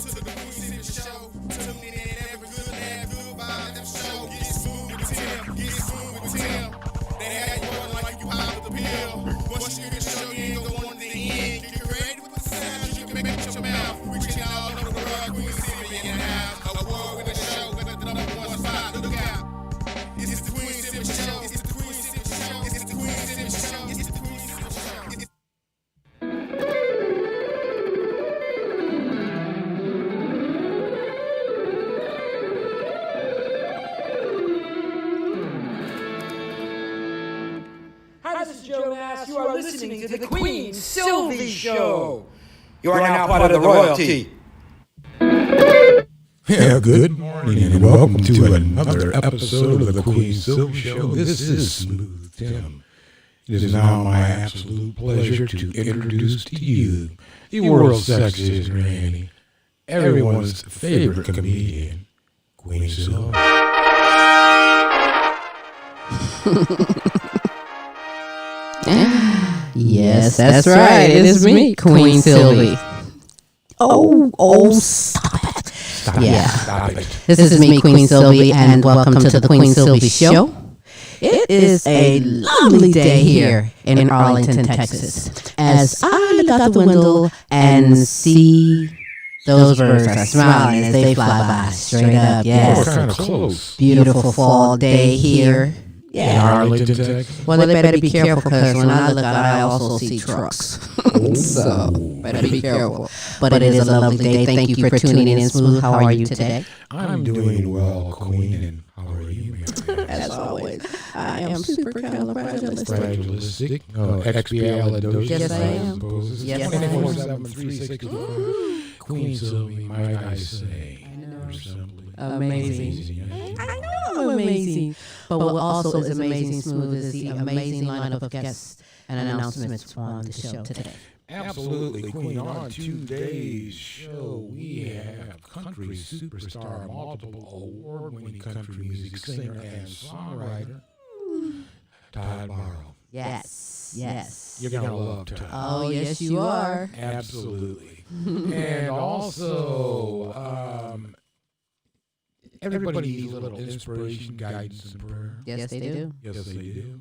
to the Queen Silvy Show. Tune in every good laugh, good vibe, that show. Get smooth with Tim, get smooth with Tim. They had you rolling like you pop with the pill. Once you hear the show, you ain't gonna want it to end. Get ready with the sound, you can make your mouth. Reaching all over the world, Queen Silvy in the house. Award with the show, with the number one spot. Look out. It's the Queen Silvy Show. It's the Queen Silvy Show. It's the Queen Silvy Show. It's the Queen Silvy Show. Hi, this is Joe Mass. You are listening to the Queen Silvy Show. You are now part of the royalty. Yeah, good morning and welcome to another episode of the Queen Silvy Show. This is Smooth Tim. It is now my absolute pleasure to introduce to you the world's sexiest granny, everyone's favorite comedian, Queen Silvy. Yes, that's right. It is me, Queen Silvy. Stop it. Stop it. This is me, Queen Silvy, and welcome to the Queen Silvy Show. It is a lovely day here in Arlington, Texas, as I look out the window and see those birds are smiling as they fly by straight up. Yes, We're kind of close. beautiful fall day here. In Arlington, Texas. Well, they better be careful because when I look out, I also see trucks. So, better be careful. But it is a lovely day. Thank you for tuning in. Smooth, how are you today? I'm doing well, Queen, and how are you? As always, I am supercalifragilistic. Expialidocious. Yes, I am. Yes, I am. 24/7, 365. Queen Silvy, might I say. You're simply Amazing. I know I'm amazing. But what also is amazing, Smooth, is the amazing lineup of guests and announcements on the show today. Absolutely, Queen. On today's show, we have country superstar, multiple award-winning country music singer and songwriter, Todd Barrow. Yes. You're going to love Todd. Oh, yes, you are. Absolutely. And also, everybody needs a little inspiration, guidance, and prayer. Yes, they do. Yes, they do.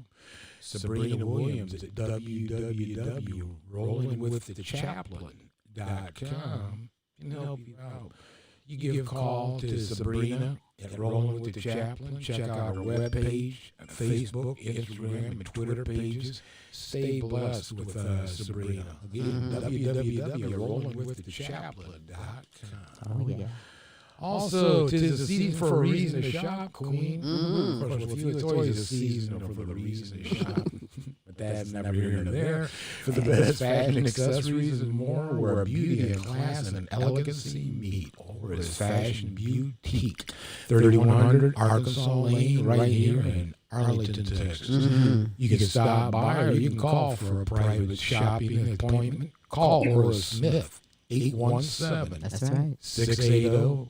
Sabrina Williams at www.rollingwiththechaplain.com can help you out. You give a call to Sabrina at Rolling with the Chaplain. Check out her webpage, Facebook, Instagram, and Twitter pages. Stay blessed with Sabrina. Again, www.rollingwiththechaplain.com. Oh, yeah. Also, 'tis the season for a reason to shop, Queen. Of course, with you, it's always a season for the reason to shop. But that's never here nor there. For the best fashion accessories and more, where beauty and class and elegancy meet. Over at Fashion Boutique, 3100 Arkansas Lane, right here in Arlington, Texas. You can stop by or you can call for a private shopping appointment. Call Laura Smith, 817. That's right. 680-8397.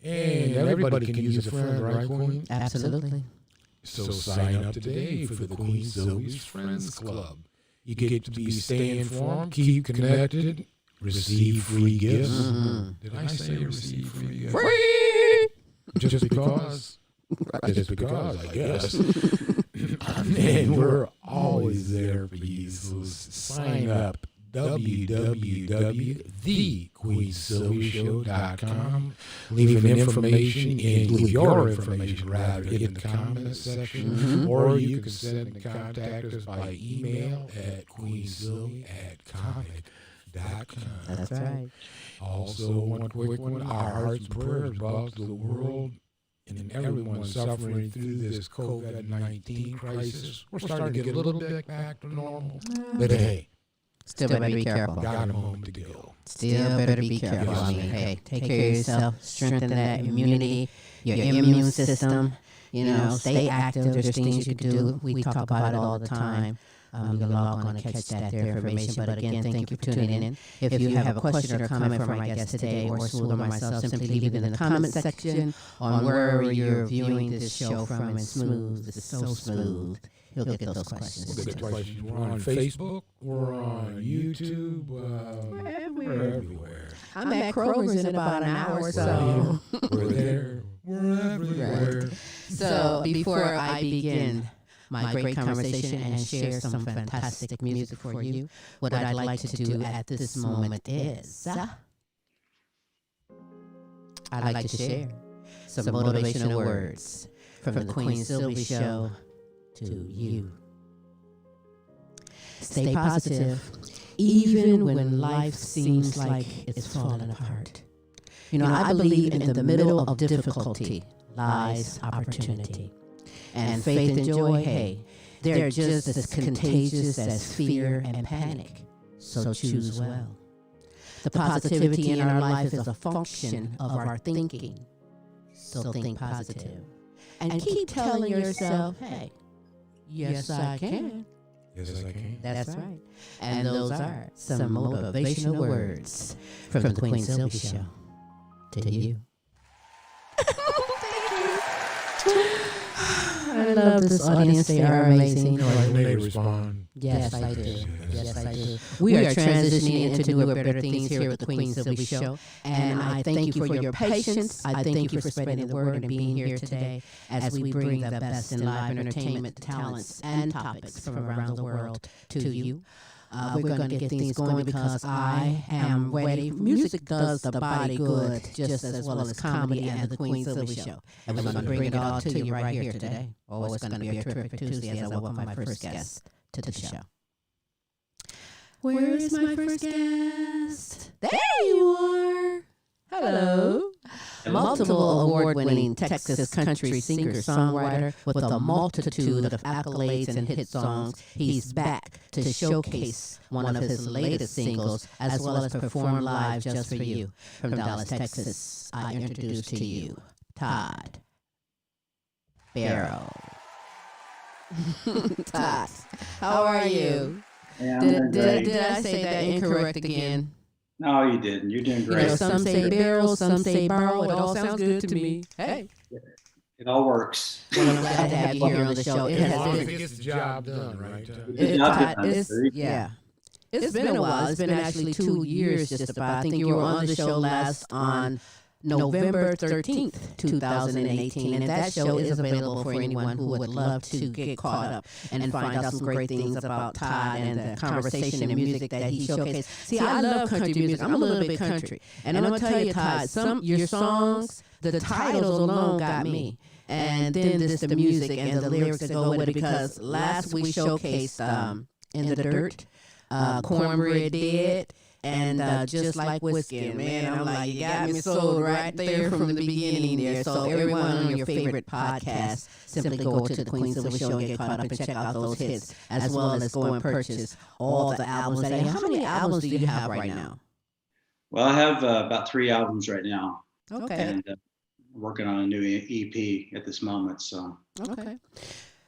And everybody can use a friend, right, Queen? Absolutely. So sign up today for the Queen Silvy's Friends Club. You get to be stay informed, keep connected, receive free gifts. Did I say receive free gifts? Free! Just because? Just because, I guess. And we're always there for you. So sign up. www.thequeensylvyshow.com. Leave your information in the comment section, or you can send and contact us by email at queensylvy@comic.com. That's right. Also, one quick one, our hearts and prayers go out to the world and everyone suffering through this COVID-19 crisis. We're starting to get a little bit back to normal, but hey, Still better be careful. got a home to go. Still better be careful. I mean, hey, take care of yourself, strengthen that immunity, your immune system. Stay active. There's things you can do. We talk about it all the time. You can log on and catch that information. But again, thank you for tuning in. If you have a question or comment for my guest today or Smooth or myself, simply leave it in the comment section on wherever you're viewing this show from. And Smooth is so smooth. He'll get those questions. Good question. We're on Facebook. We're on YouTube. We're everywhere. I'm at Kroger's in about an hour, so. We're there. We're everywhere. Right. So before I begin my great conversation and share some fantastic music for you, what I'd like to do at this moment is I'd like to share some motivational words from the Queen Silvy Show to you. Stay positive, even when life seems like it's falling apart. You know, I believe in the middle of difficulty lies opportunity. And faith and joy, hey, they're just as contagious as fear and panic. So choose well. The positivity in our life is a function of our thinking. So think positive. And keep telling yourself, hey, yes, I can. Yes, I can. That's right. And those are some motivational words from the Queen Silvy Show to you. I love this audience. They are amazing. When they respond. Yes, I do. Yes, I do. We are transitioning into newer, better things here at the Queen Silvy Show. And I thank you for your patience. I thank you for spreading the word and being here today as we bring the best in live entertainment, talents, and topics from around the world to you. We're going to get things going because I am ready. Music does the body good just as well as comedy and the Queen Silvy Show. And we're going to bring it all to you right here today. Oh, it's going to be a terrific Tuesday as I welcome my first guest to the show. Where is my first guest? There you are. Hello. Multiple award-winning Texas country singer-songwriter with a multitude of accolades and hit songs, he's back to showcase one of his latest singles as well as perform live just for you. From Dallas, Texas, I introduce to you Todd. Barrow. Todd, how are you? Yeah, I'm doing great. Did I say that incorrect again? No, you didn't. You're doing great. You know, some say Barrow, some say Barrow. It all sounds good to me. Hey. It all works. Well, I'm glad to have you here on the show. It As has long as been, it gets the job done, right? yeah. It's been a while. It's been actually 2 years just about. I think you were on the show last on November 13th, 2018, and that show is available for anyone who would love to get caught up and find out some great things about Todd and the conversation and music that he showcased. See, I love country music. I'm a little bit country, and I'm gonna tell you, Todd, some your songs, the titles alone got me, and then the music and the lyrics that go with it. Because last we showcased In the Dirt, Cornbread Dead. And just like whiskey, man, I'm like, you got me sold right there from the beginning there. So everyone on your favorite podcast, simply go to the Queen Silvy Show and get caught up and check out those hits, as well as go and purchase all the albums that you have. How many albums do you have right now? Well, I have about 3 albums right now. Okay. And working on a new EP at this moment. So. Okay.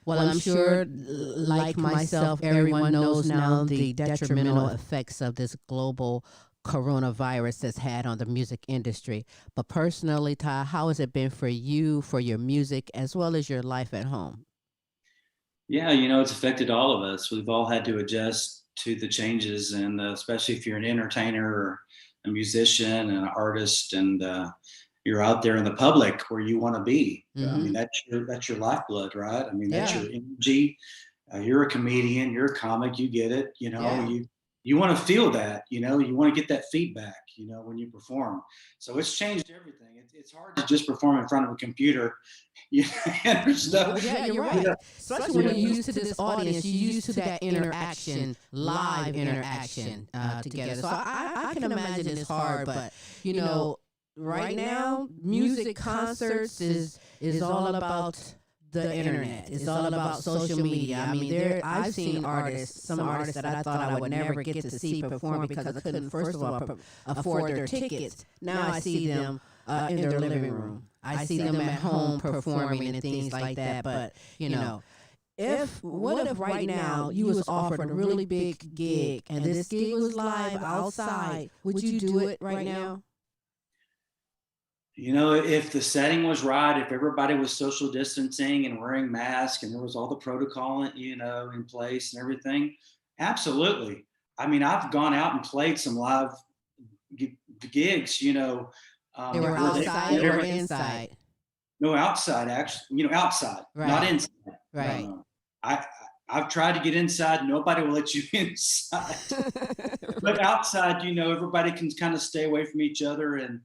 Well, I'm sure, like myself, everyone knows now the detrimental effects of this global coronavirus has had on the music industry. But personally, Ty, how has it been for you, for your music, as well as your life at home? Yeah, you know, it's affected all of us. We've all had to adjust to the changes, and especially if you're an entertainer or a musician and an artist, and you're out there in the public where you want to be. Mm-hmm. I mean, that's your lifeblood, right? I mean, that's your energy. You're a comedian, you're a comic, you get it. You know, you want to feel that. You know, you want to get that feedback. You know, when you perform. So it's changed everything. It's hard to just perform in front of a computer. And stuff. Yeah, you're right. Especially when you're used to this audience, you're used to that interaction, live interaction together. So I can imagine it's hard, but you know. Right now, music concerts is all about the internet. It's all about social media. I mean, I've seen some artists that I thought I would never get to see perform because I couldn't, first of all, afford their tickets. Now I see them in their living room. I see them at home performing and things like that. But, you know, what if right now you was offered a really big gig and this gig was live outside? Would you do it right now? You know, if the setting was right, if everybody was social distancing and wearing masks and there was all the protocol, you know, in place and everything, absolutely. I mean, I've gone out and played some live gigs, you know, They were where outside or everybody, inside? no, outside, actually, you know, outside, not Right. inside. No, Right. no. I, I've tried to get inside. Nobody will let you inside. But outside, you know, everybody can kind of stay away from each other, and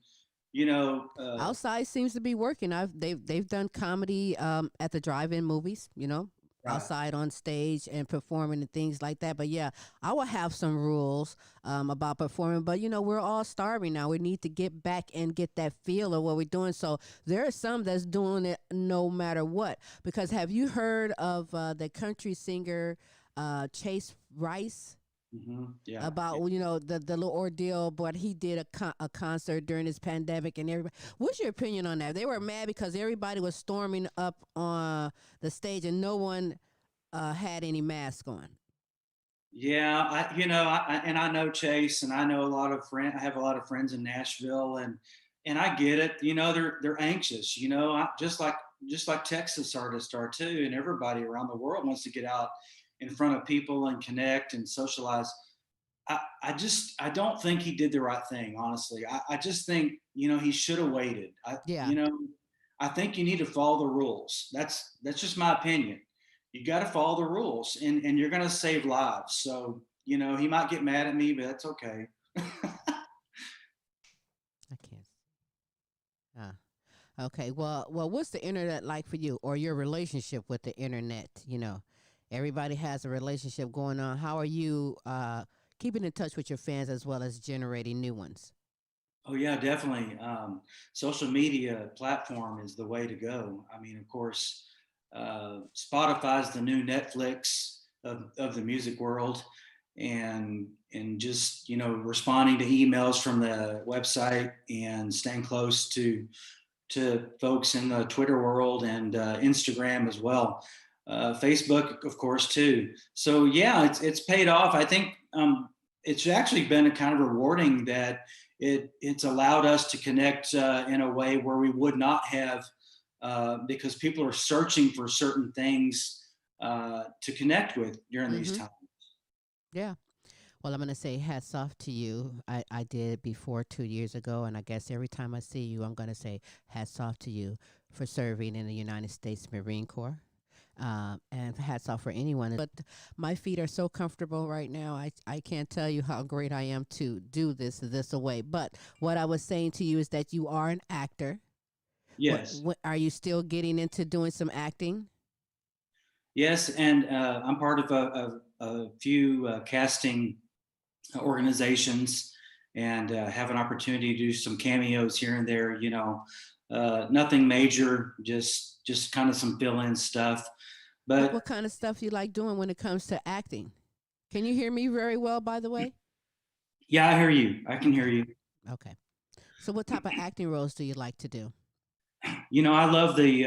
you know, Outside seems to be working. They've done comedy at the drive-in movies, you know, right. outside on stage and performing and things like that. But yeah, I will have some rules about performing. But you know, we're all starving now. We need to get back and get that feel of what we're doing. So there are some that's doing it no matter what. Because have you heard of the country singer Chase Rice? Yeah. About the little ordeal, but he did a concert during this pandemic and everybody. What's your opinion on that? They were mad because everybody was storming up on the stage and no one had any mask on. Yeah, you know, and I know Chase, and I know a lot of friends. I have a lot of friends in Nashville, and I get it. You know, they're anxious. You know, just like Texas artists are too, and everybody around the world wants to get out in front of people and connect and socialize. I don't think he did the right thing, honestly. I just think, you know, he should have waited. Yeah. You know, I think you need to follow the rules. That's just my opinion. You got to follow the rules, and you're going to save lives. So, you know, he might get mad at me, but that's okay. I can't. Okay. Well, what's the internet like for you, or your relationship with the internet? You know, everybody has a relationship going on. How are you keeping in touch with your fans as well as generating new ones? Oh yeah, definitely. Social media platform is the way to go. I mean, of course, Spotify's the new Netflix of the music world, and just, you know, responding to emails from the website and staying close to folks in the Twitter world and Instagram as well. Facebook, of course, too. So yeah, it's paid off. I think it's actually been a kind of rewarding that it's allowed us to connect in a way where we would not have, because people are searching for certain things to connect with during these Mm-hmm. times. Yeah. Well, I'm going to say hats off to you. I did it before 2 years ago, and I guess every time I see you, I'm going to say hats off to you for serving in the United States Marine Corps. And hats off for anyone. But my feet are so comfortable right now. I can't tell you how great I am to do this away. But what I was saying to you is that you are an actor. Yes, What are you still getting into doing some acting? yes, and I'm part of a few casting organizations, and have an opportunity to do some cameos here and there. You know, nothing major, just kind of some fill-in stuff. Like But what kind of stuff you like doing when it comes to acting? Can you hear me very well, by the way? yeah, I hear you. I can hear Okay. you. Okay. So what type of acting roles do you like to do? You know, I love the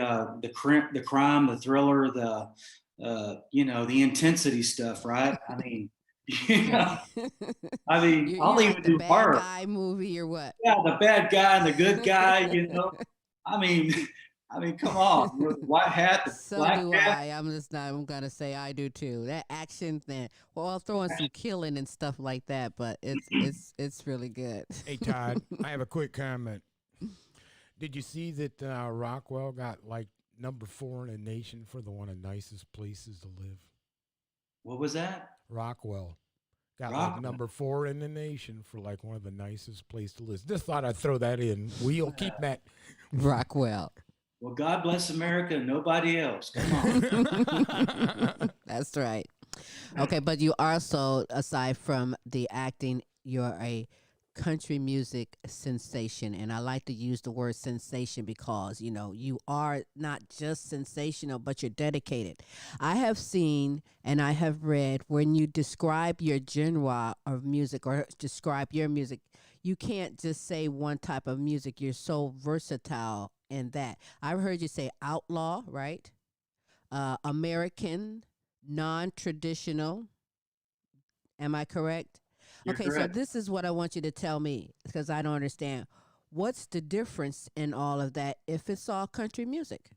crime, the thriller, the you know, the intensity stuff. Right? I mean, you You're know, I mean, you I'll like even the do bad horror. guy movie or what? Yeah, the bad guy and the good guy. You know, I mean, I mean, come on, the white hat, the So black do hat. I. I'm just not. I'm gonna say I do too. That action thing. Well, I'll throw in some killing and stuff like that, but it's really good. Hey, Todd, I have a quick comment. Did you see that Rockwell got like number 4 in the nation for one of the nicest places to live? What was that? Rockwell got like Rock. number 4 in the nation for like one of the nicest places to live. Just thought I'd throw that in. We'll keep that. Rockwell. Well, God bless America, nobody else. Come on. That's right. Okay, but you also, aside from the acting, you're a country music sensation. And I like to use the word sensation because, you know, you are not just sensational, but you're dedicated. I have seen and I have read when you describe your genre of music or describe your music, you can't just say one type of music. You're so versatile in that. I've heard you say outlaw, right? American, non traditional. Am I correct? You're Okay, so correct. this is what I want you to tell me because I don't understand. what's the difference in all of that if it's all country music?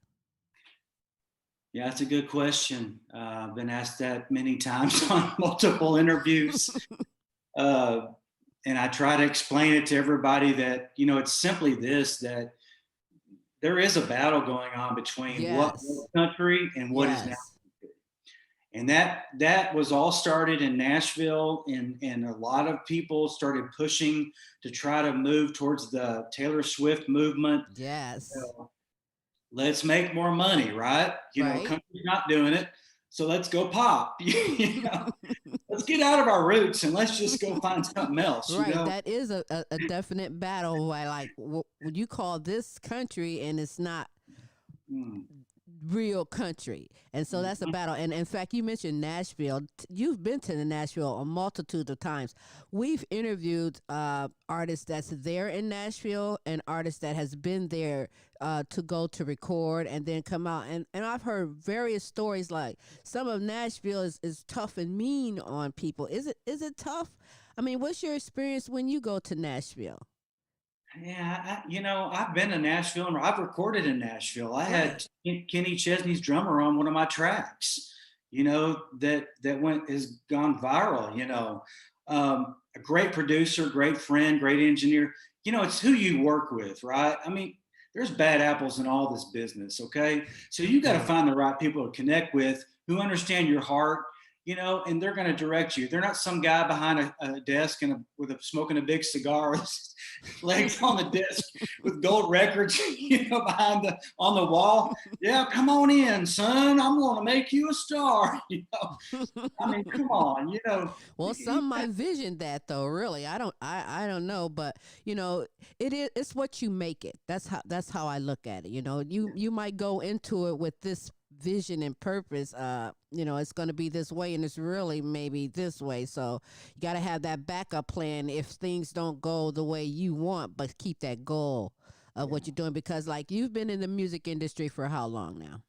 Yeah, that's a good question. I've been asked that many times on multiple interviews. And I try to explain it to everybody that, it's simply this, that there is a battle going on between what Yes. was country and what is now. Yes. And that was all started in Nashville, and a lot of people started pushing to try to move towards the Taylor Swift movement. Yes. Let's make more money, right? Right. Country's not doing it, so let's go pop. Let's get out of our roots and let's just go find something else. Right. That is a definite battle. Why, like, would you call this country and it's not real country? And so that's a battle. And in fact, you mentioned Nashville. You've been to Nashville a multitude of times. We've interviewed artists that's there in Nashville and artists that has been there to go to record and then come out. And I've heard various stories, like some of Nashville is tough and mean on people. Is it tough? I mean, what's your experience when you go to Nashville? Yeah, I've been to Nashville and I've recorded in Nashville. I had Kenny Chesney's drummer on one of my tracks, that has gone viral. A great producer, great friend, great engineer. It's who you work with, right? I mean, there's bad apples in all this business, okay? So you got to find the right people to connect with who understand your heart, and they're going to direct you. They're not some guy behind a desk and smoking a big cigar with his legs on the desk with gold records, on the wall. Yeah, come on in, son. I'm going to make you a star. I mean, come on, Well, some might vision that though. Really, I don't know, but it's what you make it. That's how I look at it. You might go into it with this vision and purpose. It's going to be this way, and it's really maybe this way. So you got to have that backup plan if things don't go the way you want, but keep that goal of what you're doing. Because like you've been in the music industry for how long now?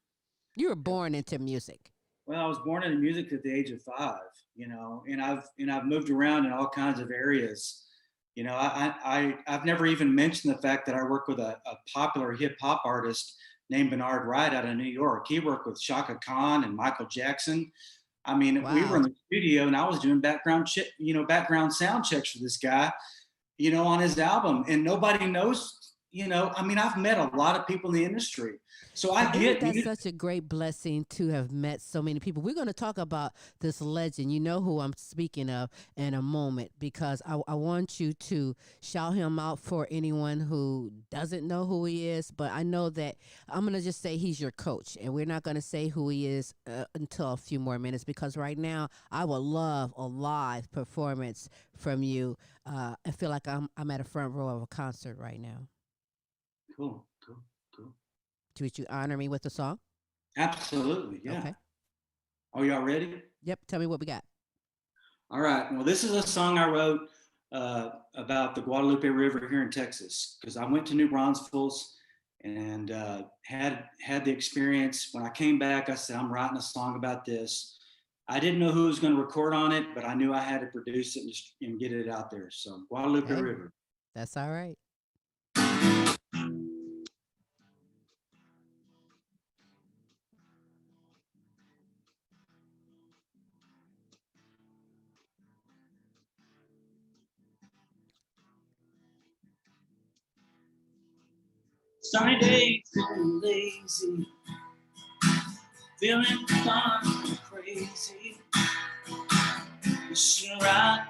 You were born into music. Well, I was born into music at the age of 5, and I've moved around in all kinds of areas. I've never even mentioned the fact that I work with a popular hip hop artist named Bernard Wright out of New York. He worked with Shaka Khan and Michael Jackson. I mean, Wow. we were in the studio and I was doing background sound checks for this guy, on his album, and nobody knows. I've met a lot of people in the industry, so I get That's such a great blessing to have met so many people. We're going to talk about this legend. You know who I'm speaking of in a moment, because I want you to shout him out for anyone who doesn't know who he is. But I know that I'm going to just say he's your coach, and we're not going to say who he is until a few more minutes, because right now I would love a live performance from you. I feel like I'm at a front row of a concert right now. Cool. Would you honor me with a song? Absolutely, yeah. Okay. Are y'all ready? Yep. Tell me what we got. All right. Well, this is a song I wrote about the Guadalupe River here in Texas, because I went to New Braunfels and had the experience. When I came back, I said, I'm writing a song about this. I didn't know who was going to record on it, but I knew I had to produce it and get it out there. So Guadalupe River. That's all right. Sunny days, feeling lazy, feeling fun and crazy. Wishing right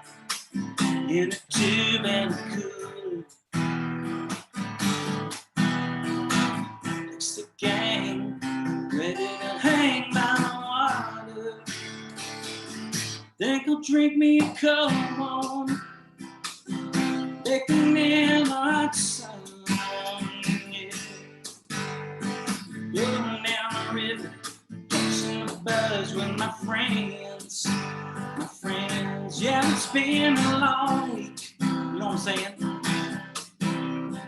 in a tube and a cooler. It's the gang, ready to hang by the water. Think I'll drink me a cold one, baking in the hot sun. Going down the river, catching the buzz with my friends. Yeah, it's been a long week. You know what I'm saying?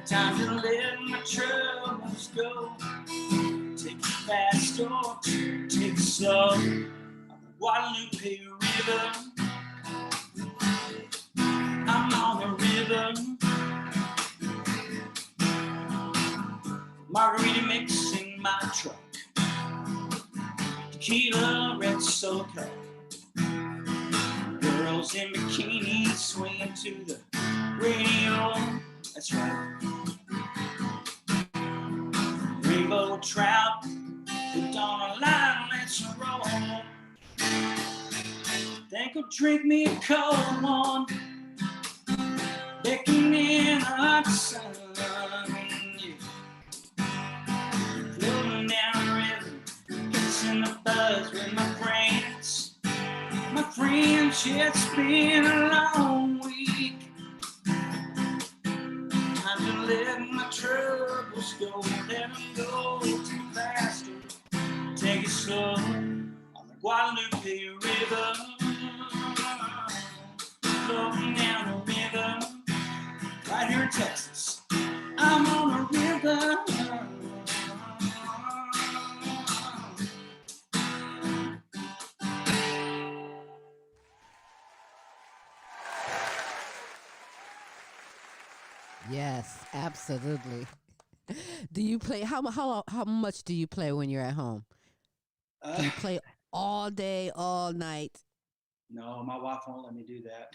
Time to let my troubles go. Take it fast or take it slow. Guadalupe River. I'm on the river. margarita mix in my truck, tequila, red Solo Cup. Girls in bikinis swinging to the radio. That's right. Rainbow trout, put on a line, let's roll. Think I'll drink me a cold one, baking in the hot sun. Floating down the river, kissing the buzz with my friends. My friends, yeah, it's been a long week. Time to let my troubles go, let them go too fast. Take it slow on the Guadalupe River, floating down the river, right here in Texas. I'm on a river. Yes, absolutely. Do you play? How much do you play when you're at home? Do you play all day, all night? No, my wife won't let me do that.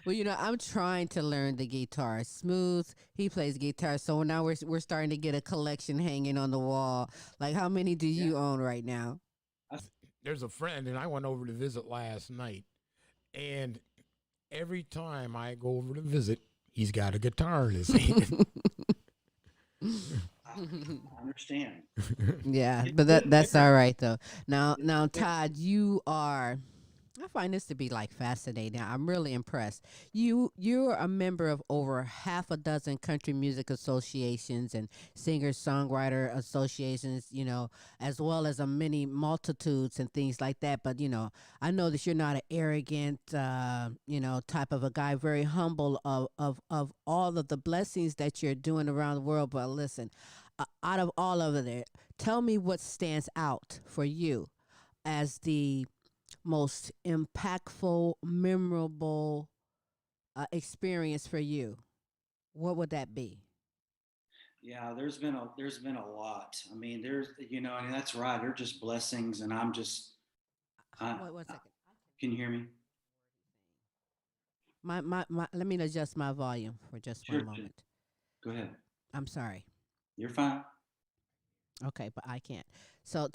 Well, I'm trying to learn the guitar. Smooth, he plays guitar, so now we're starting to get a collection hanging on the wall. Like, how many do you own right now? There's a friend, and I went over to visit last night, and every time I go over to visit, he's got a guitar in his hand. I understand. Yeah, but that's all right though. Now, Todd, I find this to be like fascinating. I'm really impressed. You're a member of over half a dozen country music associations and singer-songwriter associations, as well as a many multitudes and things like that. But I know that you're not an arrogant, type of a guy. Very humble of all of the blessings that you're doing around the world. But listen, out of all of it, tell me what stands out for you as the most impactful, memorable experience for you. What would that be? Yeah, there's been a lot. I mean, and that's right. They're just blessings, and I'm just. Wait 1 second. Can you hear me? My, let me adjust my volume for just Sure. one moment. Go ahead. I'm sorry. You're fine. Okay, but I can't. So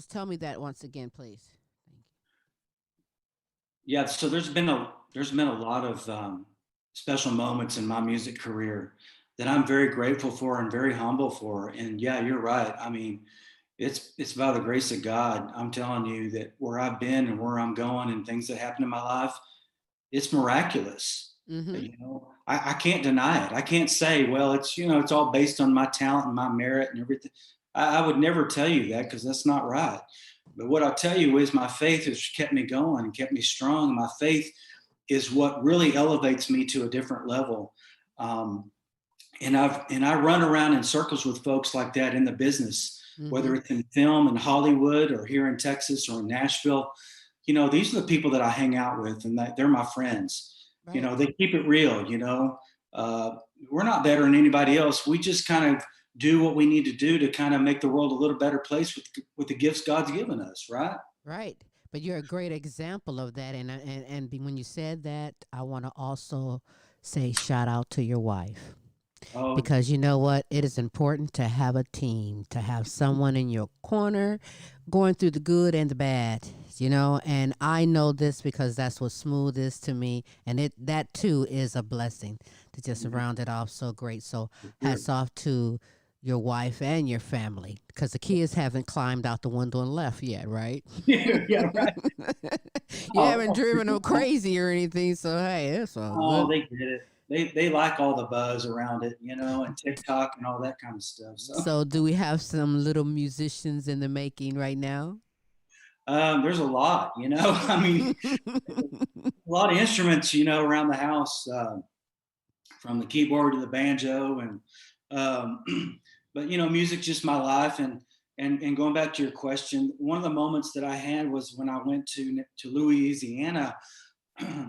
tell me that once again, please. Thank you. Yeah, so there's been a lot of special moments in my music career that I'm very grateful for and very humble for. And yeah, you're right. I mean, it's by the grace of God. I'm telling you that where I've been and where I'm going and things that happen in my life, it's miraculous. Mm-hmm. I can't deny it. I can't say, well, it's all based on my talent and my merit and everything. I would never tell you that because that's not right. But what I'll tell you is my faith has kept me going and kept me strong. My faith is what really elevates me to a different level. And I run around in circles with folks like that in the business, whether it's in film in Hollywood or here in Texas or in Nashville. These are the people that I hang out with, and they're my friends. Right. They keep it real. We're not better than anybody else. We just kind of do what we need to do to kind of make the world a little better place with the gifts God's given us, right? Right. But you're a great example of that. And when you said that, I want to also say shout out to your wife. Oh, Because you know what? It is important to have a team, to have someone in your corner going through the good and the bad, and I know this because that's what Smooth is to me. And that too is a blessing to just round it off so great. So hats off to your wife and your family, because the kids haven't climbed out the window and left yet, right? yeah, right. You haven't driven them crazy or anything, so hey, it's all good. They get it. They like all the buzz around it, and TikTok and all that kind of stuff. So do we have some little musicians in the making right now? There's a lot, I mean, a lot of instruments, around the house, from the keyboard to the banjo, and but music's just my life. And going back to your question, one of the moments that I had was when I went to Louisiana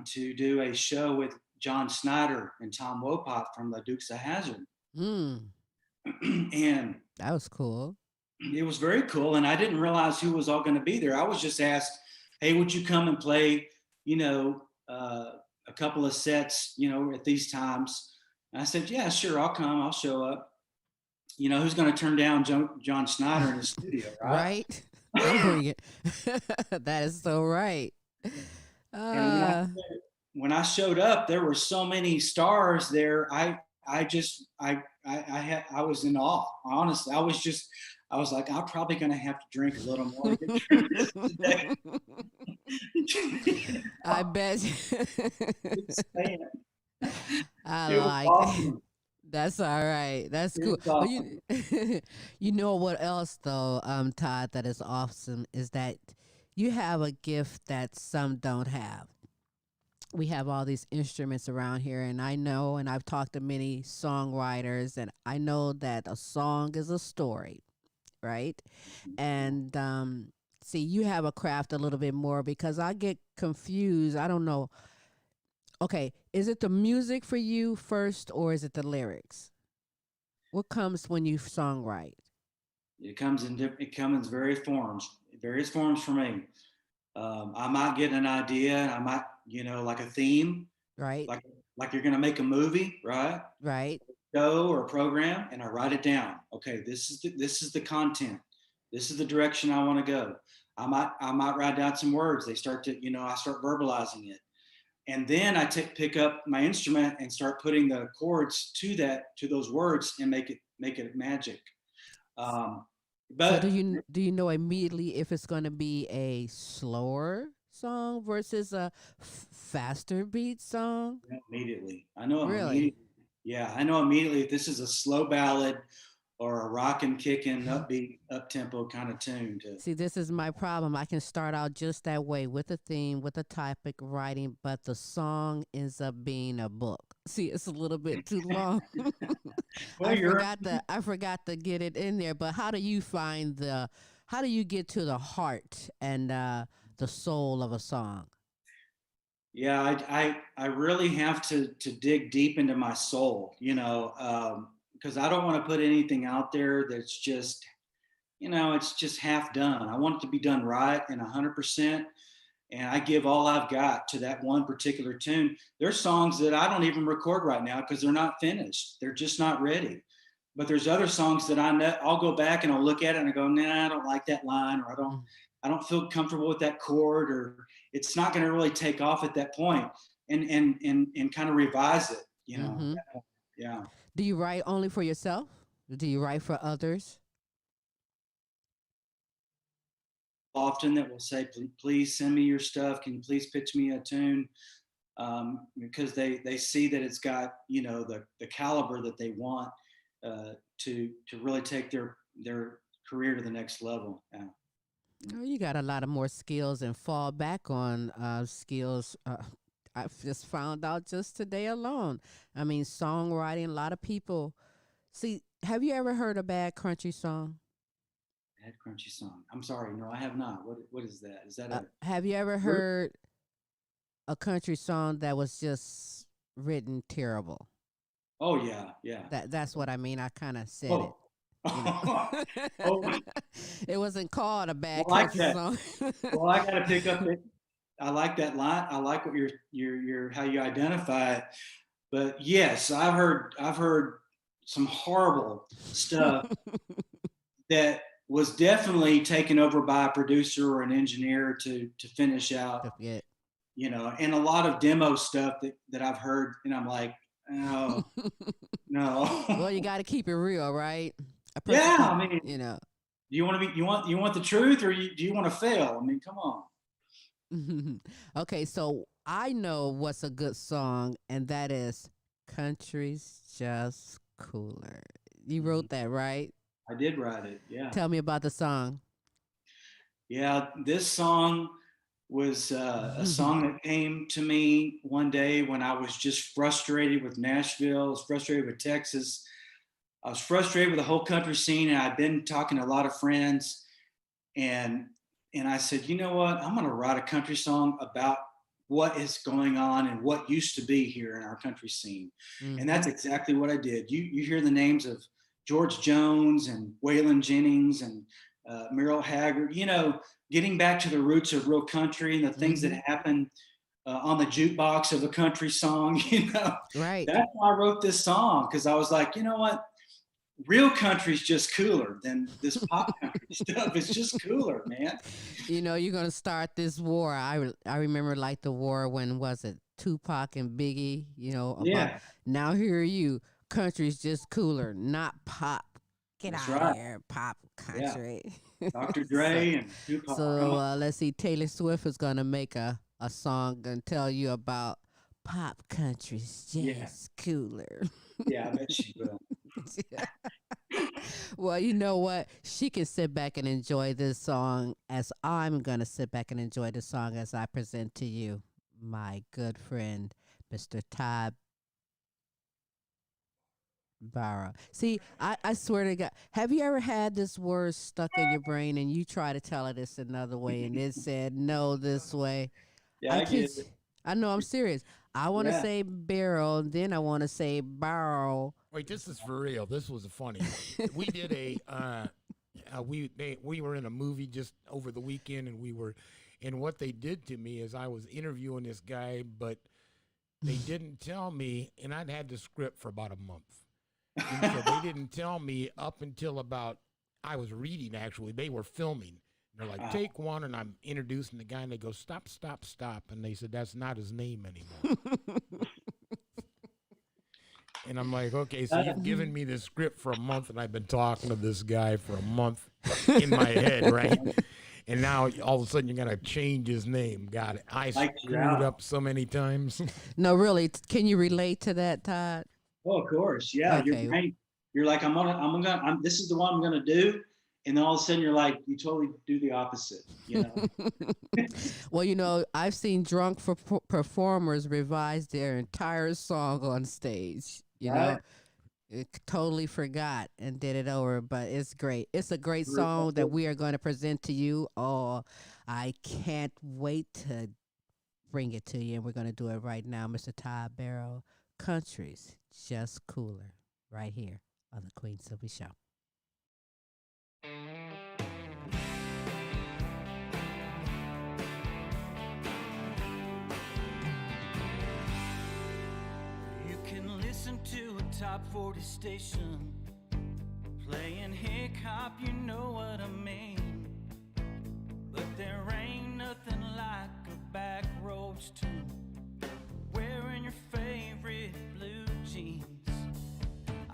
to do a show with John Snyder and Tom Wopat from the Dukes of Hazzard. Mm, And that was cool. it was very cool. And I didn't realize who was all going to be there. I was just asked, hey, would you come and play, you know, a couple of sets, you know, at these times? And I said, yeah, sure, I'll come. I'll show up. You know, who's going to turn down John Schneider in the studio, right? Right? I'm bringing. That is so right. And Uh, when I showed up, there were so many stars there. I was in awe. Honestly, I was like, I'm probably going to have to drink a little more to get through this today. I bet. Man, I it was like it. awesome. That's all right. That's It cool. was But awesome. you know what else though, Todd, that is awesome is that you have a gift that some don't have. We have all these instruments around here, and I know, and I've talked to many songwriters, and I know that a song is a story, right? And see, you have a craft a little bit more because I get confused. I don't know. Okay, is it the music for you first, or is it the lyrics? What comes when you songwrite, It comes in various forms for me. I might get an idea. I might, you know, like a theme, right? like like you're going to make a movie, right? Right? Show or a program, and I write it down. Okay, this is the content. This is the direction I want to go. I might write down some words. They start to, you know, I start verbalizing it, and then I pick up my instrument and start putting the chords to those words and make it magic. Um, So but do you know immediately if it's going to be a slower song versus a faster beat song? immediately, I know Really? immediately. Yeah, I know immediately if this is a slow ballad or a rockin', kicking, upbeat, up tempo kind of tune. To See, this is my problem. I can start out just that way with a theme, with a topic, writing, but the song ends up being a book. See, it's a little bit too long. well, you're I forgot to get it in there. But how do you get to the heart and the soul of a song? Yeah, I really have to dig deep into my soul, you know, because I don't want to put anything out there that's just, you know, it's just half done. I want it to be done right and 100%. And I give all I've got to that one particular tune. There's songs that I don't even record right now because they're not finished. They're just not ready. But there's other songs that I know I'll go back and I'll look at it and I go, nah, I don't like that line, or Mm. I don't feel comfortable with that chord, or it's not going to really take off at that point, and kind of revise it, you know. Mm-hmm. Yeah. Do you write only for yourself? Do you write for others? Often that will say, please send me your stuff. Can you please pitch me a tune? Because they see that it's got, you know, the caliber that they want to really take their career to the next level. Yeah. Oh, you got a lot of more skills and fall back on skills. I've just found out just today alone. I mean, songwriting, a lot of people. See, have you ever heard a bad country song? Bad crunchy song. I'm sorry, no, I have not. What is that? Is that a Have you ever group? heard a country song that was just written terrible? Oh yeah, yeah. That's what I mean. I kind of said it. Oh, You know, oh, it wasn't called a bad I like country that. song. Well, I got to pick up it. I like that line. I like what your how you identify it. But yes, I've heard some horrible stuff that was definitely taken over by a producer or an engineer to finish out, Yeah. you know, and a lot of demo stuff that I've heard, and I'm like, oh Well, no. you got to keep it real, right? A person Yeah, can, I mean, you know. do you want to be you want the truth, or do you want to fail? I mean, come on. Okay, so I know what's a good song, and that is Country's Just Cooler. You Mhm. wrote that, right? I did write it. Yeah. Tell me about the song. Yeah, this song was a song that came to me one day when I was just frustrated with Nashville. I was frustrated with Texas. I was frustrated with the whole country scene, and I'd been talking to a lot of friends, and and I said, you know what? I'm going to write a country song about what is going on and what used to be here in our country scene. Mm-hmm. And that's exactly what I did. You hear the names of George Jones and Waylon Jennings and Merle Haggard, you know, getting back to the roots of real country and the things that happen on the jukebox of a country song, you know. Right. That's why I wrote this song, because I was like, you know what? Real country's just cooler than this pop country stuff. It's just cooler, man. You know, you're gonna start this war. I remember like the war when was it Tupac and Biggie? You know, about, Yeah. Now here you, country's just cooler, not pop. Get That's out right. of here, pop country. Dr. Dre and Tupac. So let's see, Taylor Swift is gonna make a song and tell you about pop country's just cooler. Yeah, I bet she will. Well, you know what? She can sit back and enjoy this song as I'm going to sit back and enjoy the song as I present to you my good friend, Mr. Todd Barrow. See, I swear to God, have you ever had this word stuck in your brain and you try to tell it this another way and it said no this way? Yeah, I get it. I know, I'm serious. I want to say Barrow, then I want to say Barrow. Wait, this is for real. This was funny. We did we were in a movie just over the weekend, and what they did to me is I was interviewing this guy, but they didn't tell me, and I'd had the script for about a month. And so they didn't tell me up until I was reading actually. They were filming. They're like, take one, and I'm introducing the guy, and they go, stop, stop, stop. And they said, that's not his name anymore. And I'm like, okay, so you've given me this script for a month, and I've been talking to this guy for a month in my head, right? And now all of a sudden you're going to change his name. Got it. I screwed up so many times. No, really. Can you relate to that, Todd? Oh, of course. Yeah. Okay. You're like, this is the one I'm going to do. And then all of a sudden you're like, you totally do the opposite, you know? Well, you know, I've seen drunk performers revise their entire song on stage, you know? It totally forgot and did it over, but it's great. It's a great song that we are going to present to you. Oh, I can't wait to bring it to you, and we're going to do it right now. Mr. Todd Barrow, Country's Just Cooler, right here on the Queen Silvy Show. You can listen to a top 40 station playing hip hop, you know what I mean. But there ain't nothing like a back roads tune, wearing your favorite blue jeans.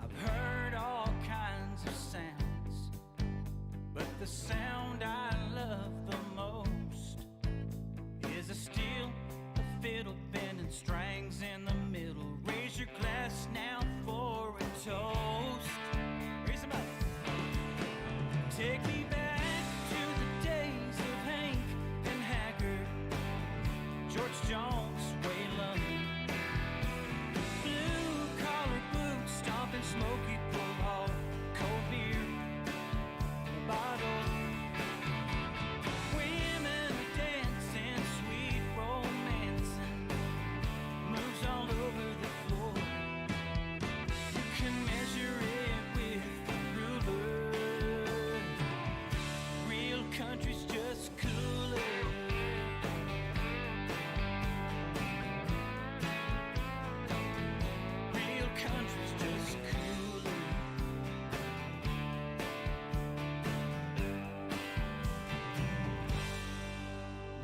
I've heard all kinds of sounds, but the sound I love the most is a steel, a fiddle bending strings in the middle. Raise your glass now for a toast. Raise them up. Take me back to the days of Hank and Haggard, George Jones, Waylon, blue collar boots, stomping smoky pull hall, cold beer, bottle, women dancing, sweet romancing, moves all over the floor. You can measure it with a ruler. Real country's just cooler. Real country's just cooler.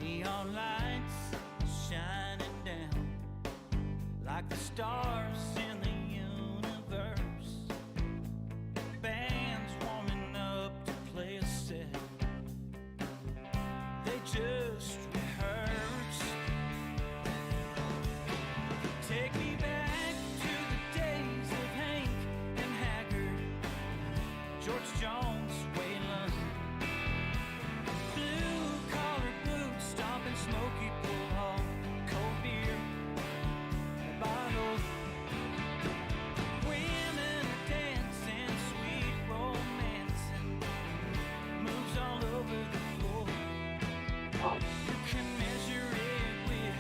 Neon lights shining down like the stars in the universe. Bands warming up to play a set. They just rehearse. Take me back to the days of Hank and Haggard, George Jones, Waylon, blue collar boots, stomping smoky pull hall, cold beer, bottles, women dancing, sweet romancing, moves all over the floor. You can measure it with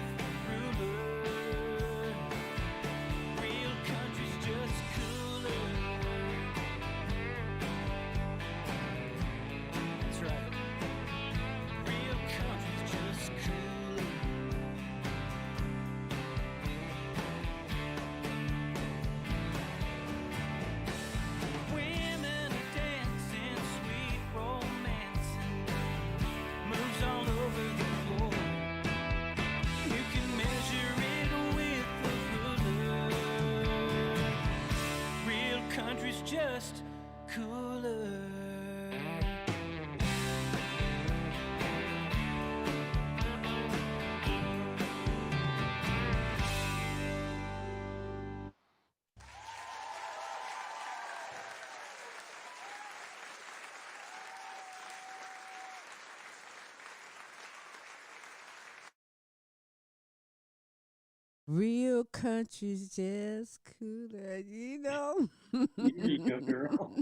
real country's just cooler, you know. Here you go, girl.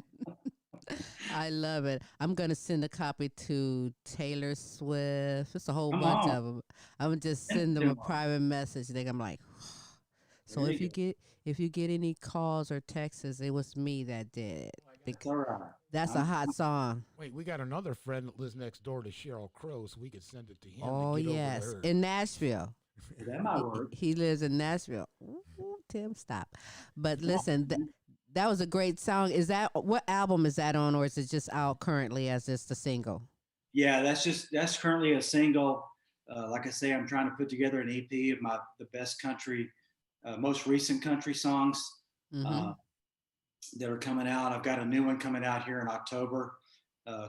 I love it. I'm gonna send a copy to Taylor Swift. It's a whole Come bunch on. of them. I'm gonna just Send send them them a on. private message. Then I'm like, so There if you you go. get any calls or texts, it was me that did it. It's all right. That's a hot song. Wait, we got another friend that lives next door to Cheryl Crow, so we could send it to him Oh to get over to yes, her. in Nashville. That might work. He lives in Nashville. Ooh, Tim, stop. But Come on, listen, man. that was a great song. Is that what album is that on, or is it just out currently as just a single? Yeah, that's currently a single. Like I say, I'm trying to put together an EP of the best country, most recent country songs Mm-hmm. that are coming out. I've got a new one coming out here in October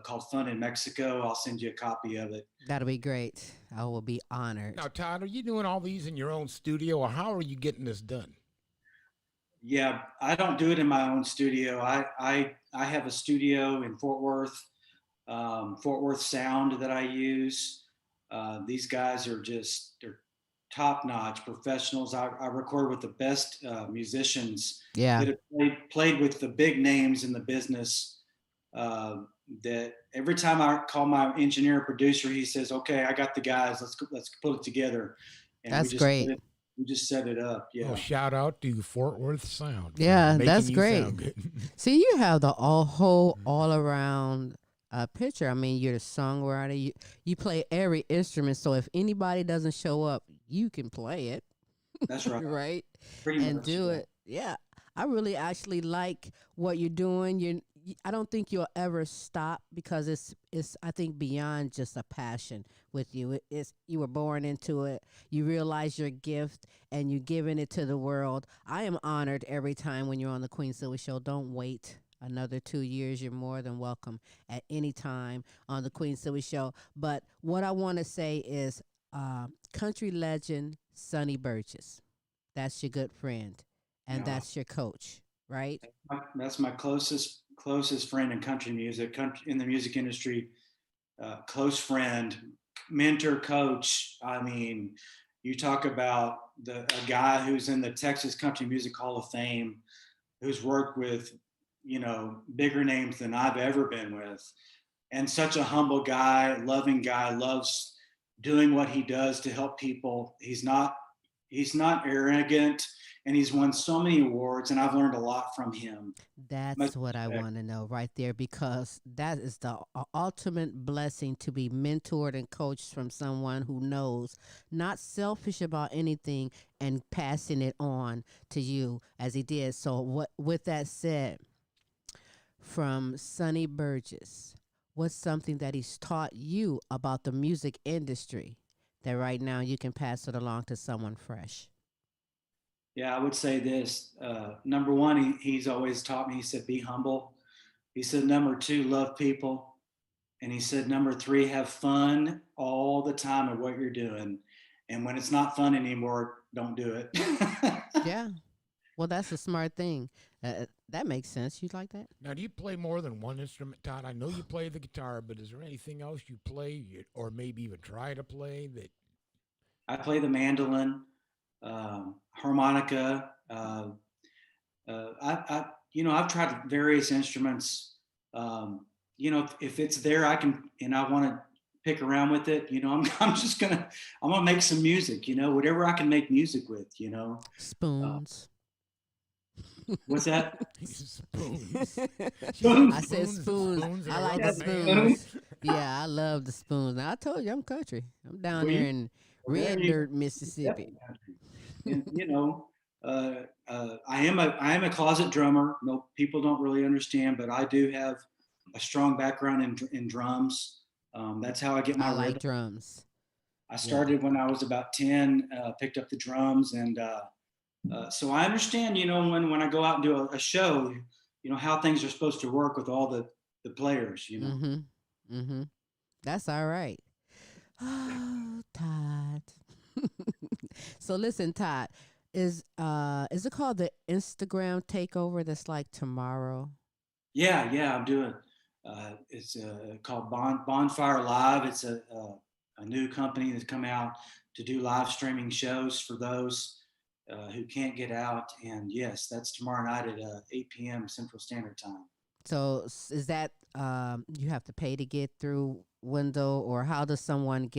called Fun in Mexico. I'll send you a copy of it. That'll be great. I will be honored. Now, Todd, are you doing all these in your own studio, or how are you getting this done? Yeah, I don't do it in my own studio. I have a studio in Fort Worth Sound that I use. These guys are they're top notch professionals. I record with the best musicians Yeah, that have played with the big names in the business. That every time I call my engineer producer, he says, "Okay, I got the guys. Let's put it together." And that's great. we just set it up. Yeah. Oh, shout out to Fort Worth Sound. for Yeah, making that's you great. sound good. See, you have the whole all around picture. I mean, you're the songwriter. You play every instrument. So if anybody doesn't show up, you can play it, That's right. right? Pretty And much. do Yeah. it. Yeah, I really actually like what you're doing. I don't think you'll ever stop because it's I think beyond just a passion with you. It's you were born into it. You realize your gift and you're giving it to the world. I am honored every time when you're on the Queen Silvy Show. Don't wait another 2 years. You're more than welcome at any time on the Queen Silvy Show. But what I want to say is, country legend Sonny Burgess. That's your good friend, and Yeah. that's your coach, right? That's my closest friend in country music, in the music industry. Close friend, mentor, coach. I mean, you talk about a guy who's in the Texas Country Music Hall of Fame, who's worked with bigger names than I've ever been with, and such a humble guy, loving guy, loves doing what he does to help people. He's not arrogant, and he's won so many awards, and I've learned a lot from him. Much That's what I respect. want to know right there because that is the ultimate blessing to be mentored and coached from someone who knows, not selfish about anything and passing it on to you as he did. So with that said, from Sonny Burgess, what's something that he's taught you about the music industry that right now you can pass it along to someone fresh? Yeah, I would say this. Number one, he's always taught me, he said, be humble. He said, number two, love people. And he said, number three, have fun all the time at what you're doing. And when it's not fun anymore, don't do it. Yeah. Well, that's a smart thing. That makes sense. You like that? Now, do you play more than one instrument, Todd? I know you play the guitar, but is there anything else you play or maybe even try to play that? I play the mandolin, harmonica. I've tried various instruments. If it's there, I can, and I want to pick around with it. I'm gonna make some music. Whatever I can make music with. Spoons. What's that? Spoons. I said spoons. and I a like rubber the band. spoons. Yeah, I love the spoons. Now I told you I'm country. I'm down Well, there you- in well, there Red you- Dirt, Mississippi. And, I am a closet drummer. No, people don't really understand, but I do have a strong background in drums. That's how I get my I like rhythm. drums. I started when I was about 10, picked up the drums, and so I understand, when I go out and do a show, how things are supposed to work with all the players. Mm-hmm. Mm-hmm. That's all right. Oh, Todd. So listen, Todd, is it called the Instagram takeover that's like tomorrow? Yeah, I'm doing. It's called Bonfire Live. It's a new company that's come out to do live streaming shows for those. who can't get out. And yes, that's tomorrow night at 8 p.m. Central Standard Time. So is that you have to pay to get through window, or how does someone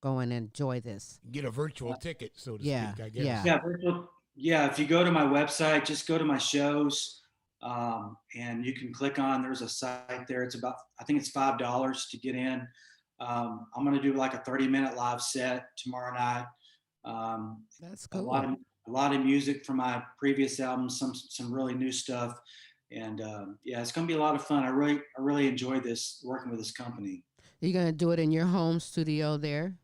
go and enjoy this? Get a virtual ticket, so to Yeah, speak, I guess. yeah. Yeah, yeah. If you go to my website, just go to my shows, and you can click on. There's a site there. It's about, I think it's $5 to get in. I'm going to do like a 30-minute live set tomorrow night. That's A cool. lot of music from my previous albums, some really new stuff, and yeah, it's going to be a lot of fun. I really enjoyed this, working with this company. You're gonna do it in your home studio there?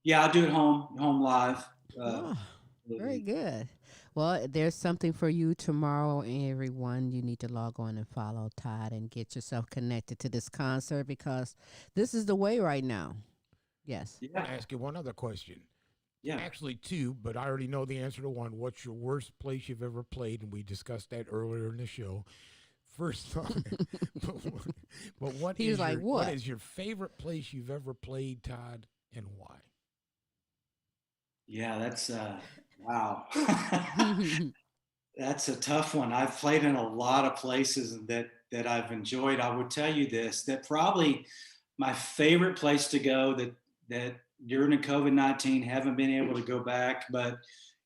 Yeah, I'll do it home live. Oh, very good. Well, there's something for you tomorrow, everyone. You need to log on and follow Todd and get yourself connected to this concert, because this is the way right now. Yes. I want to ask you one other question. Yeah. Actually, two, but I already know the answer to one. What's your worst place you've ever played? And we discussed that earlier in the show. First time. but what He was is like, your, what? is your favorite place you've ever played, Todd, and why? Yeah, that's wow. That's a tough one. I've played in a lot of places that I've enjoyed. I would tell you this, that probably my favorite place to go that during the COVID-19 haven't been able to go back, but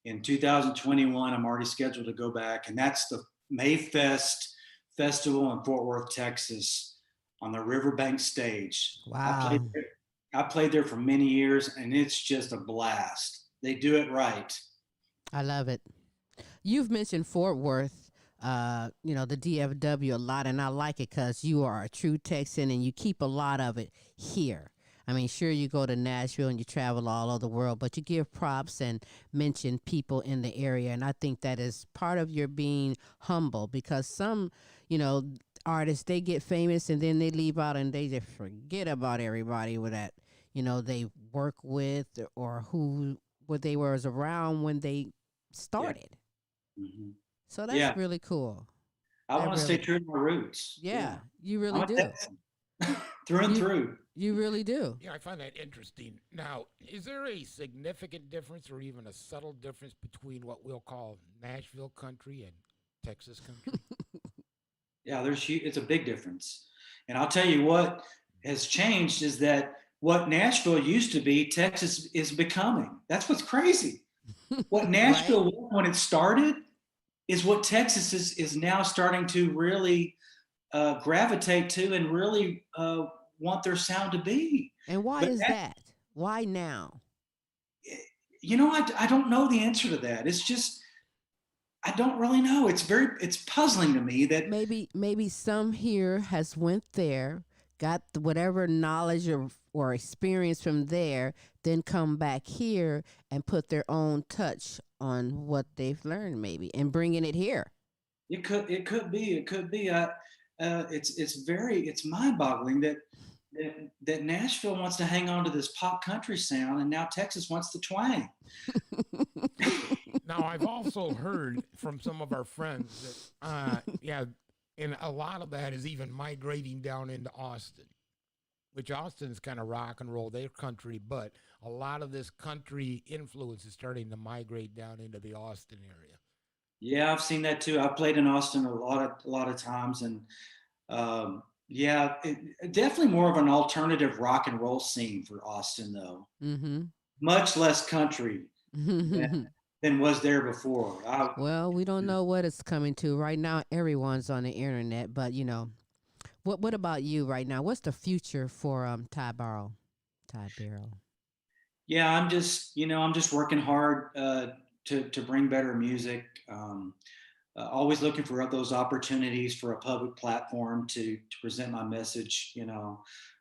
in 2021 I'm already scheduled to go back, and that's the Mayfest Festival in Fort Worth, Texas, on the Riverbank stage. Wow. I played there for many years, and it's just a blast. They do it right. I love it. You've mentioned Fort Worth, the DFW a lot, and I like it because you are a true Texan and you keep a lot of it here. I mean, sure, you go to Nashville and you travel all over the world, but you give props and mention people in the area. And I think that is part of your being humble, because some, artists, they get famous and then they leave out and they just forget about everybody with that, they work with, or what they were around when they started. Yeah. Mm-hmm. So that's really cool. I want to stay true to my roots. Yeah, you really do. Through and through. You really do. Yeah, I find that interesting. Now, is there a significant difference or even a subtle difference between what we'll call Nashville country and Texas country? Yeah, it's a big difference. And I'll tell you what has changed is that what Nashville used to be, Texas is becoming. That's what's crazy. What Nashville was when it started is what Texas is now starting to really gravitate to and really want their sound to be. And why is that? Why now? I don't know the answer to that. It's just, I don't really know. It's puzzling to me that maybe some here has went there, got whatever knowledge or experience from there, then come back here and put their own touch on what they've learned, maybe, and bringing it here. It could be. It's mind-boggling that Nashville wants to hang on to this pop country sound, and now Texas wants the twang. Now, I've also heard from some of our friends that, and a lot of that is even migrating down into Austin, which Austin's kind of rock and roll, their country, but a lot of this country influence is starting to migrate down into the Austin area. Yeah, I've seen that too. I've played in Austin a lot of times, and definitely more of an alternative rock and roll scene for Austin, though. Mm-hmm. Much less country than was there before. Well, we don't know what it's coming to right now. Everyone's on the internet, but what about you right now? What's the future for Todd Barrow? Yeah, I'm just working hard to bring better music. Always looking for those opportunities for a public platform to present my message.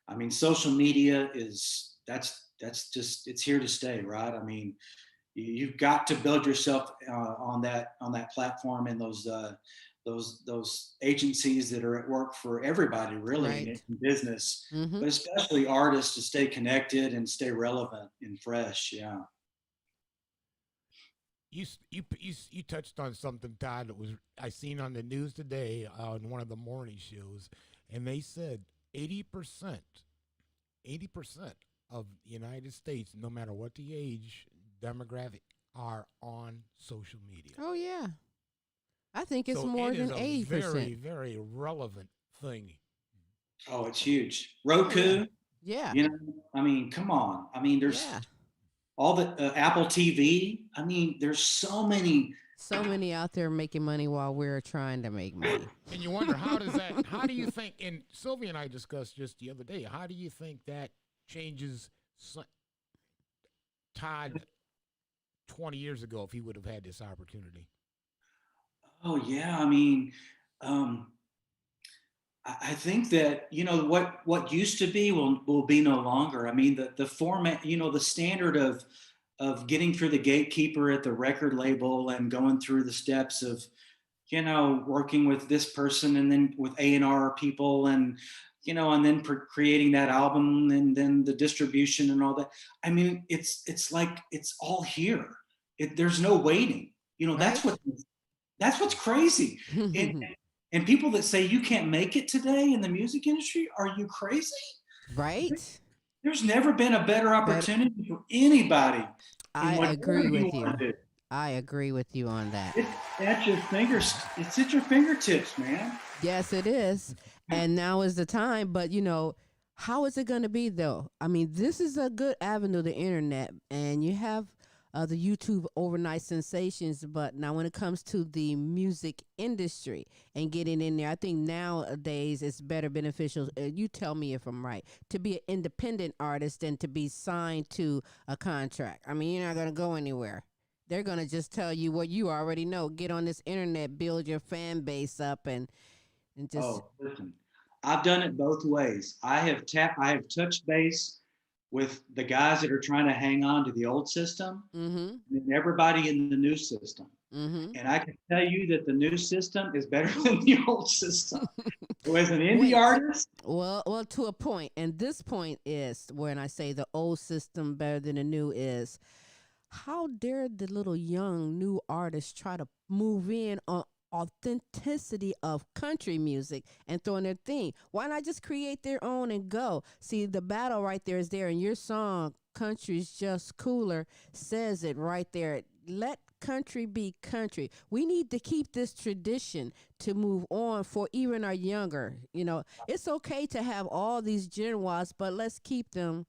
I mean, social media that's just, it's here to stay, right? I mean, you've got to build yourself on that platform, and those agencies that are at work for everybody, really, in business, but especially artists, to stay connected and stay relevant and fresh. Yeah. You touched on something, Todd, that I seen on the news today on one of the morning shows, and they said 80% of the United States, no matter what the age demographic, are on social media. Oh yeah, I think it's So more it is than a 80%. very, very relevant thing. Oh, it's huge. Oh yeah, Roku, yeah, you know, I mean, come on. I mean, there's yeah. all the Apple TV. I mean, there's so many. So many out there making money while we're trying to make money. And you wonder, how do you think, and Sylvia and I discussed just the other day, how do you think that changes Todd 20 years ago if he would have had this opportunity? Oh yeah, I mean, um, I think that what used to be will be no longer. I mean, the format, the standard of getting through the gatekeeper at the record label and going through the steps of working with this person and then with A&R people and then creating that album and then the distribution and all that. I mean, it's like it's all here. There's no waiting. Right? That's what's crazy. And people that say you can't make it today in the music industry, are you crazy? Right? There's never been a better opportunity for anybody. I agree with you. Want to do. I agree with you on that. It's at your fingers. It's at your fingertips, man. Yes, it is. And now is the time. But, how is it going to be, though? I mean, this is a good avenue, the internet. And you have the YouTube overnight sensations. But now when it comes to the music industry and getting in there, I think nowadays it's better beneficial. You tell me if I'm right. To be an independent artist than to be signed to a contract. I mean, you're not going to go anywhere. They're going to just tell you what you already know. Get on this internet, build your fan base up and just. Oh, listen, I've done it both ways. I have touched base with the guys that are trying to hang on to the old system and everybody in the new system. And I can tell you that the new system is better than the old system. As an indie artist. Well, to a point. And this point is when I say the old system better than the new is, how dare the little young new artists try to move in on authenticity of country music and throw in their thing? Why not just create their own and go? See, the battle right there is there, and your song, Country's Just Cooler, says it right there. Let country be country. We need to keep this tradition to move on for even our younger. It's okay to have all these genres, but let's keep them,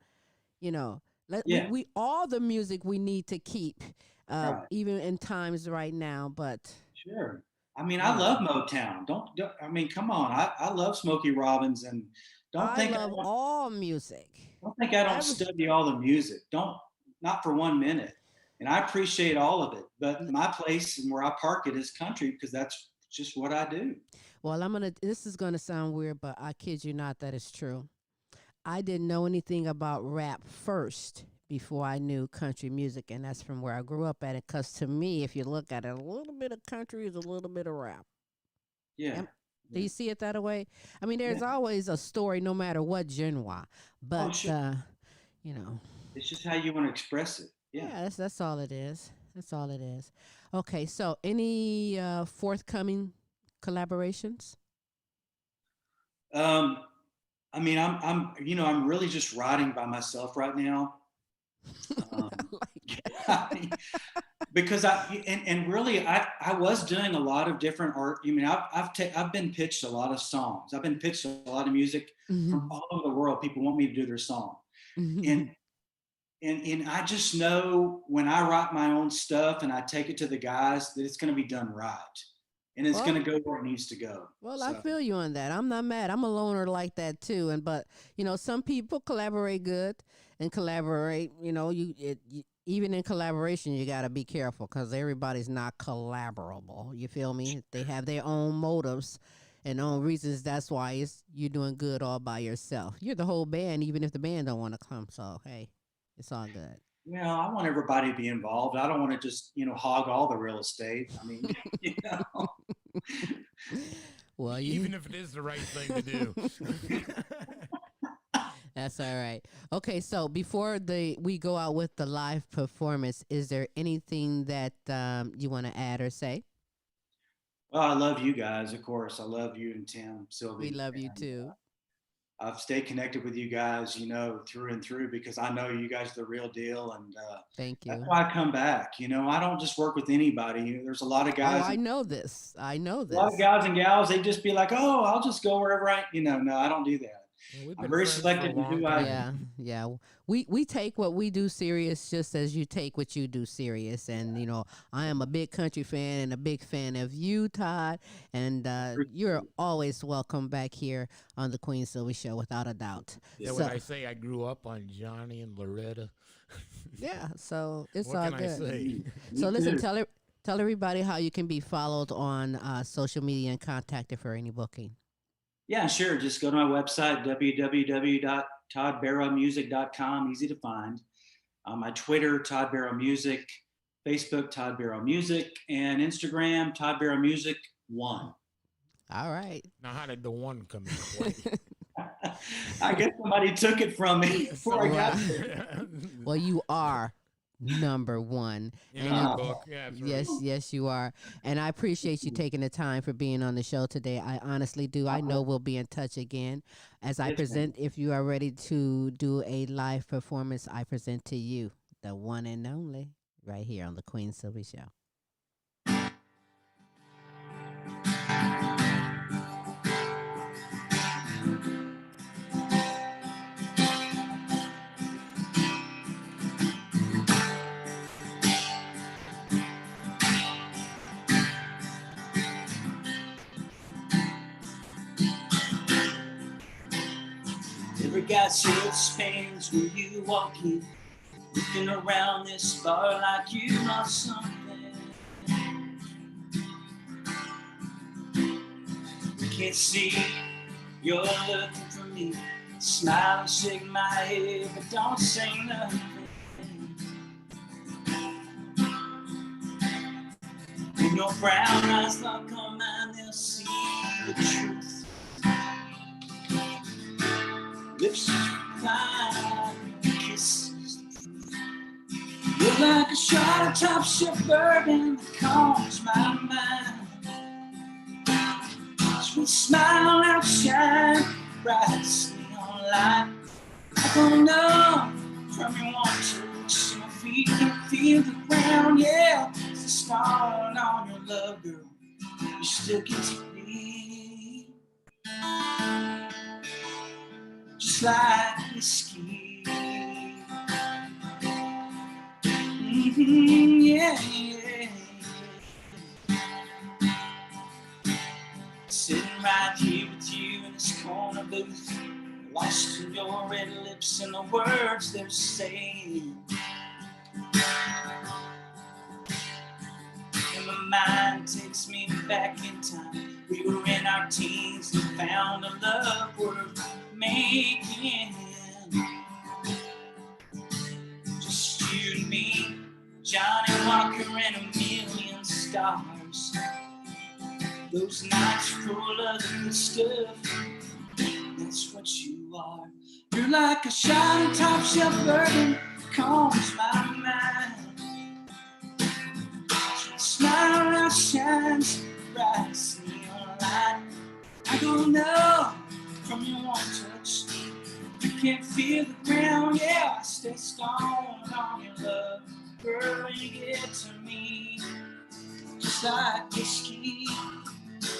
we all the music we need to keep, Right. even in times right now. But Sure. I mean, I love Motown. I mean, come on. I love Smokey Robbins, and I love all music. don't think I don't study all the music. Not for 1 minute. And I appreciate all of it. But my place and where I park it is country because that's just what I do. Well, this is gonna sound weird, but I kid you not, that is true. I didn't know anything about rap first before I knew country music, and that's from where I grew up at it. Because to me, if you look at it, a little bit of country is a little bit of rap. Yeah. Do you see it that way? I mean, there's always a story, no matter what genre. But sure. It's just how you want to express it. Yeah, that's all it is. That's all it is. Okay, so any forthcoming collaborations? I mean, I'm really just riding by myself right now. Because really I was doing a lot of different art. I mean, I've been pitched a lot of songs. I've been pitched a lot of music from all over the world. People want me to do their song, and I just know when I write my own stuff and I take it to the guys that it's going to be done right. And it's going to go where it needs to go. Well, I feel you on that. I'm not mad. I'm a loner like that too. But some people collaborate good and collaborate. Even in collaboration, you got to be careful because everybody's not collaborable. You feel me? They have their own motives and own reasons. That's why you're doing good all by yourself. You're the whole band, even if the band don't want to come. So hey, it's all good. Well, I want everybody to be involved. I don't want to just, hog all the real estate. I mean, Well, even if it is the right thing to do. That's all right. Okay, so before we go out with the live performance, is there anything that you want to add or say? Well, I love you guys, of course. I love you and Tim, Silvy. We love you too. I've stayed connected with you guys, you know, through and through, because I know you guys are the real deal. And Thank you. that's why I come back. You know, I don't just work with anybody. You know, there's a lot of guys. Oh, I know this. I know A lot of this. guys and gals, they just be like, oh, I'll just go wherever no, I don't do that. We've I'm been very friends for a selective in long who time. Yeah, yeah. We take what we do serious just as you take what you do serious. And, you know, I am a big country fan and a big fan of you, Todd. And you're always welcome back here on the Queen Silvy Show, without a doubt. Yeah, So, when I say I grew up on Johnny and Loretta, yeah, so it's what all can I good. say? So listen, tell everybody how you can be followed on social media and contacted for any booking. Yeah, sure. Just go to my website, www.toddbarrowmusic.com. Easy to find. My Twitter, Todd Barrow Music. Facebook, Todd Barrow Music. And Instagram, Todd Barrow Music 1. All right. Now, how did the one come into play? I guess somebody took it from me before I got there. Well, you are number one. In And our you- book, yeah, that's Yes, right. yes, you are. And I appreciate you taking the time for being on the show today. I honestly do. I know we'll be in touch again. As I Yes, present, if you are ready to do a live performance, I present to you the one and only right here on the Queen Silvy Show. Ever got such pains when you walk in, looking around this bar like you lost something? Can't see you're looking for me. Smile and shake my head, but don't say nothing. With no brown eyes lock on mine, they'll see the truth. Lips fly, kisses. You're like a shot of top ship bourbon that calms my mind. Sweet smile outshine, bright neon light. I don't know from your one touch, my feet can feel the ground. Yeah, it's the start on your love, girl. You still get to me, just like whiskey. Yeah, yeah. Sitting right here with you in this corner booth, lost in your red lips and the words they're saying. And my mind takes me back in time. We were in our teens and found a love worth making. Just you and me, Johnny Walker and a million stars. Those nights full of good stuff, that's what you are. You're like a shot of top shelf bourbon, calms my mind. Your smile now shines bright as neon light. I don't know from your one touch, you can't feel the ground. Yeah, I stay stoned on your love. Girl, you get to me just like whiskey.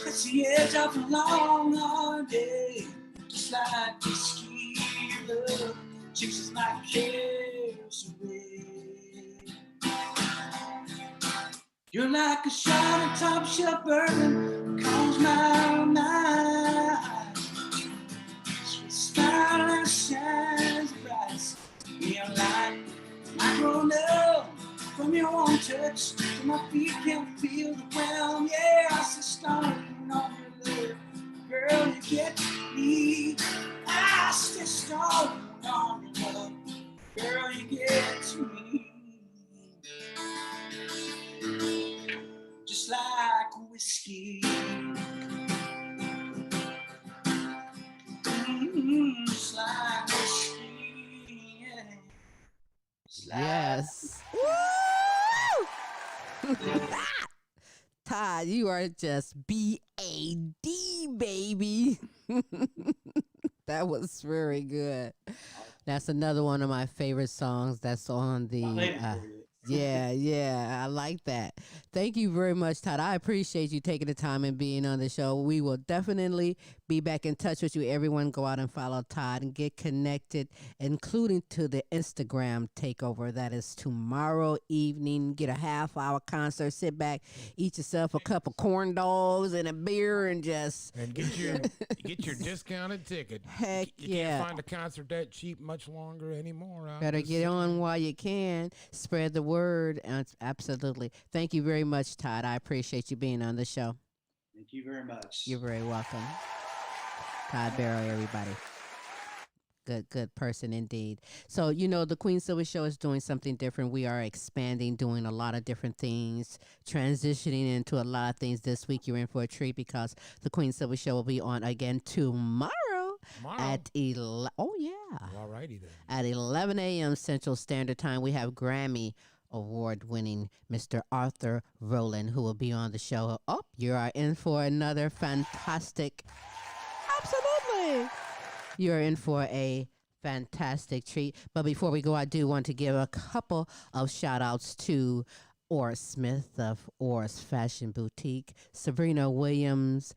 It's the edge of a long, hard day. Just like whiskey, love chases my cares away. You're like a shot of top shelf bourbon, calms my mind. Sweet smile that shines bright, neon light. I grown up from your one touch, till my feet can't feel the ground. Yeah, I sit stoned on your love. Girl, you get me. I sit stoned on your love. Girl, you get to me. Just like whiskey. Just like whiskey. Yeah. Just like Yes. Woo! Todd, you are just BAD, baby. That was very good. That's another one of my favorite songs that's on the. I played it for you. Yeah, I like that. Thank you very much, Todd. I appreciate you taking the time and being on the show. We will definitely be back in touch with you. Everyone, go out and follow Todd and get connected, including to the Instagram takeover. That is tomorrow evening. Get a half-hour concert. Sit back, eat yourself a cup of corn dogs and a beer, and just get your discounted ticket. Heck you yeah. can't find a concert that cheap much longer anymore. Better get on while you can. Spread the word. Absolutely. Thank you very much, Todd. I appreciate you being on the show. Thank you very much. You're very welcome. Todd Barrow, everybody. Good person indeed. So, the Queen Silvy Show is doing something different. We are expanding, doing a lot of different things, transitioning into a lot of things. This week, you're in for a treat because the Queen Silvy Show will be on again tomorrow. At 11. Oh, yeah. All righty then. At 11 a.m. Central Standard Time, we have Grammy Award-winning Mr. Arthur Rowland, who will be on the show. Oh, you are in for another fantastic. Absolutely. You're in for a fantastic treat. But before we go, I do want to give a couple of shout-outs to Oris Smith of Oris Fashion Boutique, Sabrina Williams,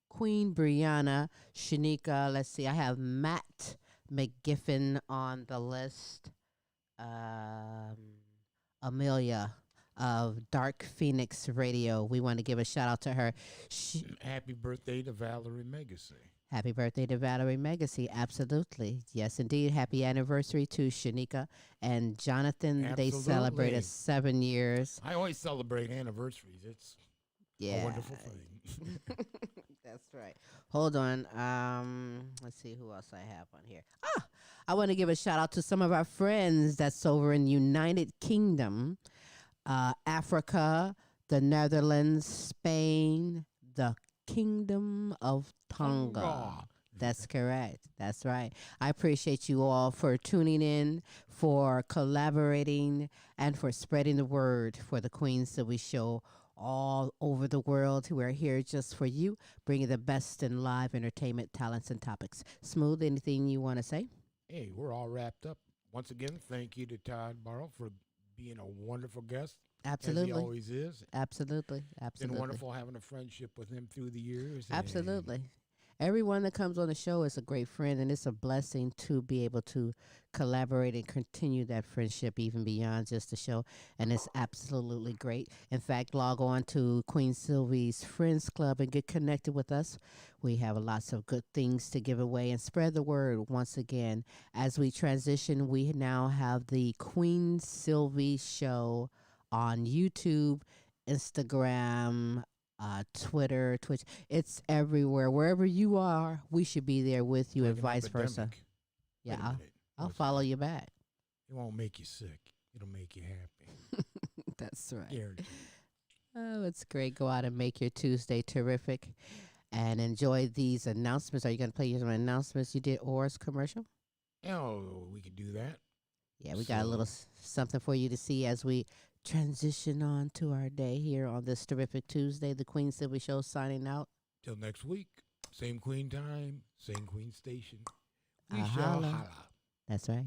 Queen Brianna, Shanika. Let's see, I have Matt McGiffin on the list. Amelia of Dark Phoenix Radio. We want to give a shout out to her. Happy birthday to Valerie Megacy. Happy birthday to Valerie Megacy. Absolutely. Yes, indeed. Happy anniversary to Shanika and Jonathan. Absolutely. They celebrated 7 years. I always celebrate anniversaries. It's a wonderful thing. That's right. Hold on. Let's see who else I have on here. I want to give a shout out to some of our friends that's over in United Kingdom, Africa, the Netherlands, Spain, the Kingdom of Tonga. That's correct. That's right. I appreciate you all for tuning in, for collaborating, and for spreading the word for the Queen Silvy Show all over the world. We're here just for you, bringing the best in live entertainment, talents, and topics. Smooth, anything you want to say? Hey, we're all wrapped up. Once again, thank you to Todd Barrow for being a wonderful guest. Absolutely. As he always is. Absolutely. It's been wonderful having a friendship with him through the years. Absolutely. Everyone that comes on the show is a great friend, and it's a blessing to be able to collaborate and continue that friendship even beyond just the show, and it's absolutely great. In fact, log on to Queen Silvy's Friends Club and get connected with us. We have lots of good things to give away and spread the word once again. As we transition, we now have the Queen Silvy Show on YouTube, Instagram, Twitter, Twitch. It's everywhere. Wherever you are, we should be there with you, and vice versa. Yeah, I'll follow you back. It won't make you sick. It'll make you happy. That's right. Guaranteed. Oh, it's great. Go out and make your Tuesday terrific and enjoy these announcements. Are you going to play your announcements? You did Oris commercial? Oh, we could do that. Yeah, we got a little something for you to see as we transition on to our day here on this terrific Tuesday. The Queen Silvy Show signing out. Till next week. Same Queen time, same Queen station. We I'll shall holla. holla. That's right.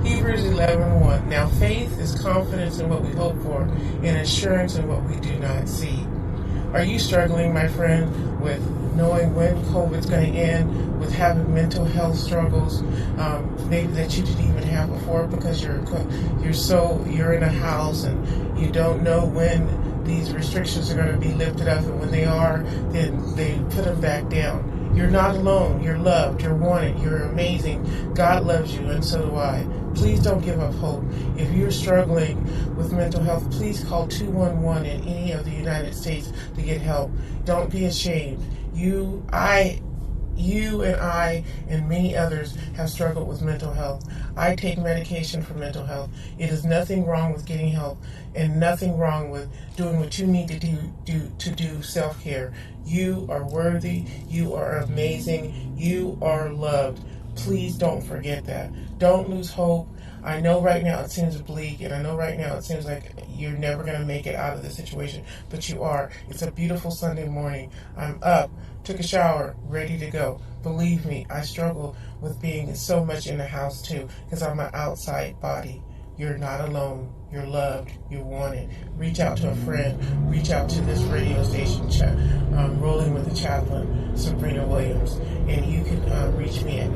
Hebrews 11:1. Now faith is confidence in what we hope for and assurance in what we do not see. Are you struggling, my friend, with knowing when COVID's going to end, with having mental health struggles, maybe that you didn't even have before because you're in a house and you don't know when these restrictions are going to be lifted up, and when they are, then they put them back down. You're not alone. You're loved. You're wanted. You're amazing. God loves you, and so do I. Please don't give up hope. If you're struggling with mental health, please call 211 in any of the United States to get help. Don't be ashamed. You and I and many others have struggled with mental health. I take medication for mental health. It is nothing wrong with getting help and nothing wrong with doing what you need to do self-care. You are worthy. You are amazing. You are loved. Please don't forget that. Don't lose hope. I know right now it seems bleak, and I know right now it seems like you're never going to make it out of this situation, but you are. It's a beautiful Sunday morning. I'm up, took a shower, ready to go. Believe me, I struggle with being so much in the house too, because I'm an outside body. You're not alone. You're loved. You're wanted. Reach out to a friend. Reach out to this radio station, Rolling with the Chaplain, Sabrina Williams, and you can reach me at